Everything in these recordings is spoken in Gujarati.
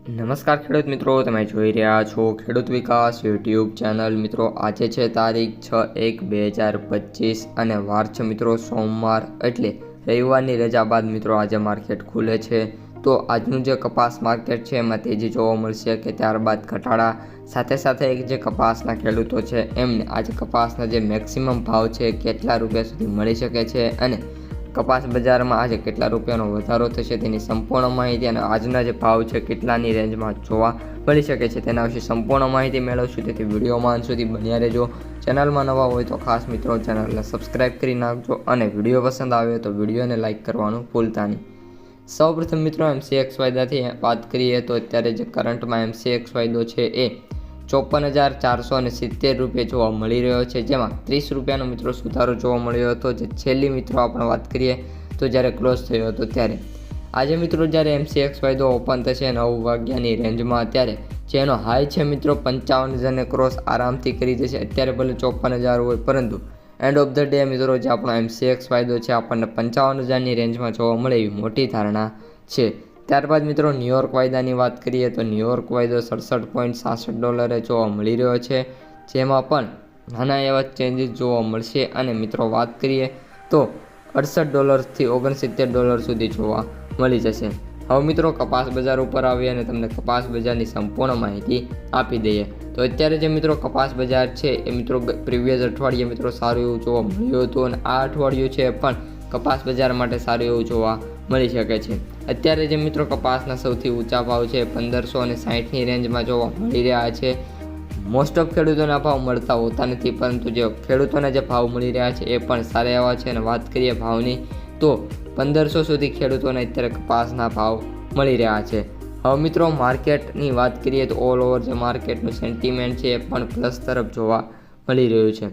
નમસ્કાર ખેડૂત મિત્રો, તમે જોઈ રહ્યા છો ખેડૂત વિકાસ યુટ્યુબ ચેનલ। મિત્રો આજે છે તારીખ 6/1/2025 અને વાર છે મિત્રો સોમવાર, એટલે રવિવારની રજા બાદ મિત્રો આજે માર્કેટ ખુલે છે। તો આજનું જે કપાસ માર્કેટ છે એમાં તેજી જોવા મળશે કે ત્યારબાદ ઘટાડા, સાથે સાથે જે કપાસના ખેડૂતો છે એમને આજે કપાસના જે મેક્સિમમ ભાવ છે કેટલા રૂપિયા સુધી મળી શકે છે અને કપાસ બજારમાં આજે કેટલા રૂપિયાનો વધારો થશે તેની સંપૂર્ણ માહિતી અને આજના જે ભાવ છે કેટલાની રેન્જમાં જોવા મળી શકે છે તેના વિશે સંપૂર્ણ માહિતી મેળવશું। તેથી વિડીયોમાં અંત સુધી બન્યા રહેજો। ચેનલમાં નવા હોય તો ખાસ મિત્રો ચેનલને સબસ્ક્રાઈબ કરી નાખજો અને વિડીયો પસંદ આવે તો વિડીયોને લાઇક કરવાનું ભૂલતા નહીં। સૌપ્રથમ મિત્રો MCX વાયદાથી વાત કરીએ તો અત્યારે જે કરંટમાં MCX વાયદો છે એ 54,470 રૂપિયા જોવા મળી રહ્યો છે, જેમાં 30 રૂપિયાનો મિત્રો સુધારો જોવા મળ્યો હતો। જે છેલ્લી મિત્રો આપણે વાત કરીએ તો જ્યારે ક્લોઝ થયો હતો ત્યારે આજે મિત્રો જ્યારે MCX વાયદો ઓપન થશે 9 વાગ્યાની રેન્જમાં, ત્યારે જેનો હાઈ છે મિત્રો 55,000 ક્રોસ આરામથી કરી જશે। અત્યારે ભલે 54,000 હોય પરંતુ એન્ડ ઓફ ધ ડે મિત્રો જે આપણો MCX વાયદો છે આપણને 55,000ની રેન્જમાં જોવા મળે એવી મોટી ધારણા છે। ત્યારબાદ મિત્રો ન્યુયોર્ક વાયદાની વાત કરીએ તો ન્યુયોર્ક વાયદો $67.66 જોવા મળી રહ્યો છે, જેમાં પણ નાના એવા ચેન્જીસ જોવા મળશે અને મિત્રો વાત કરીએ તો $68 થી $69 સુધી જોવા મળી જશે। હવે મિત્રો કપાસ બજાર ઉપર આવીએ અને તમને કપાસ બજારની સંપૂર્ણ માહિતી આપી દઈએ તો અત્યારે જે મિત્રો કપાસ બજાર છે એ મિત્રો પ્રીવિયસ અઠવાડિયે મિત્રો સારું એવું જોવા મળ્યું હતું અને આ અઠવાડિયું છે પણ કપાસ બજાર માટે સારું એવું જોવા મળી શકે છે। અત્યારે જે મિત્રો કપાસના સૌથી ઊંચા ભાવ છે 1560ની રેન્જમાં જોવા મળી રહ્યા છે। મોસ્ટ ઓફ ખેડૂતોના ભાવ મળતા હોતા નથી, પરંતુ જે ખેડૂતોને જે ભાવ મળી રહ્યા છે એ પણ સારા એવા છે અને વાત કરીએ ભાવની તો 1500 સુધી ખેડૂતોને અત્યારે કપાસના ભાવ મળી રહ્યા છે। હવે મિત્રો માર્કેટની વાત કરીએ તો ઓલ ઓવર જે માર્કેટનું સેન્ટિમેન્ટ છે એ પણ પ્લસ તરફ જોવા મળી રહ્યું છે।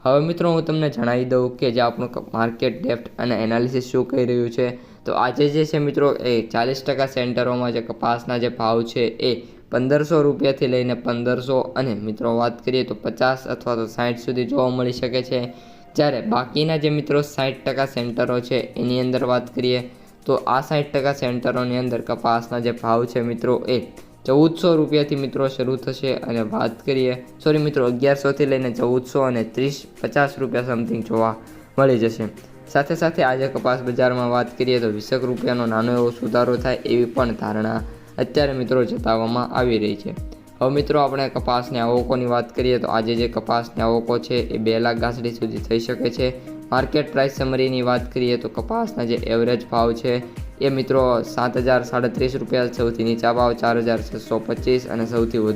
હવે મિત્રો હું તમને જણાવી દઉં કે જે આપણું માર્કેટ ડેપ્થ અને એનાલિસિસ શું કહી રહ્યું છે તો આજે જે છે મિત્રો એ 40% સેન્ટરોમાં જે કપાસના જે ભાવ છે એ 1500 રૂપિયાથી લઈને 1500 અને મિત્રો વાત કરીએ તો 50 અથવા તો 60 સુધી જોવા મળી શકે છે। જ્યારે બાકીના જે મિત્રો 60% સેન્ટરો છે એની અંદર વાત કરીએ તો આ 60% સેન્ટરોની અંદર કપાસના જે ભાવ છે મિત્રો એ 1400 રૂપિયાથી મિત્રો શરૂ થશે અને વાત કરીએ મિત્રો 1100થી લઈને 1400 અને 30-50 રૂપિયા સમથિંગ જોવા મળી જશે। સાથે સાથે આજે કપાસ બજારમાં વાત કરીએ તો 20 રૂપિયાનો નાનો એવો સુધારો થાય એવી પણ ધારણા અત્યારે મિત્રો જતાવવામાં આવી રહી છે। હવે મિત્રો આપણે કપાસની આવકોની વાત કરીએ તો આજે જે કપાસની આવકો છે એ 2 લાખ ગાંસડી સુધી થઈ શકે છે। માર્કેટ પ્રાઇસ સમરીની વાત કરીએ તો કપાસના જે એવરેજ ભાવ છે એ મિત્રો 7,037 રૂપિયા, સૌથી નીચા ભાવ 4,625 અને સૌથી વધુ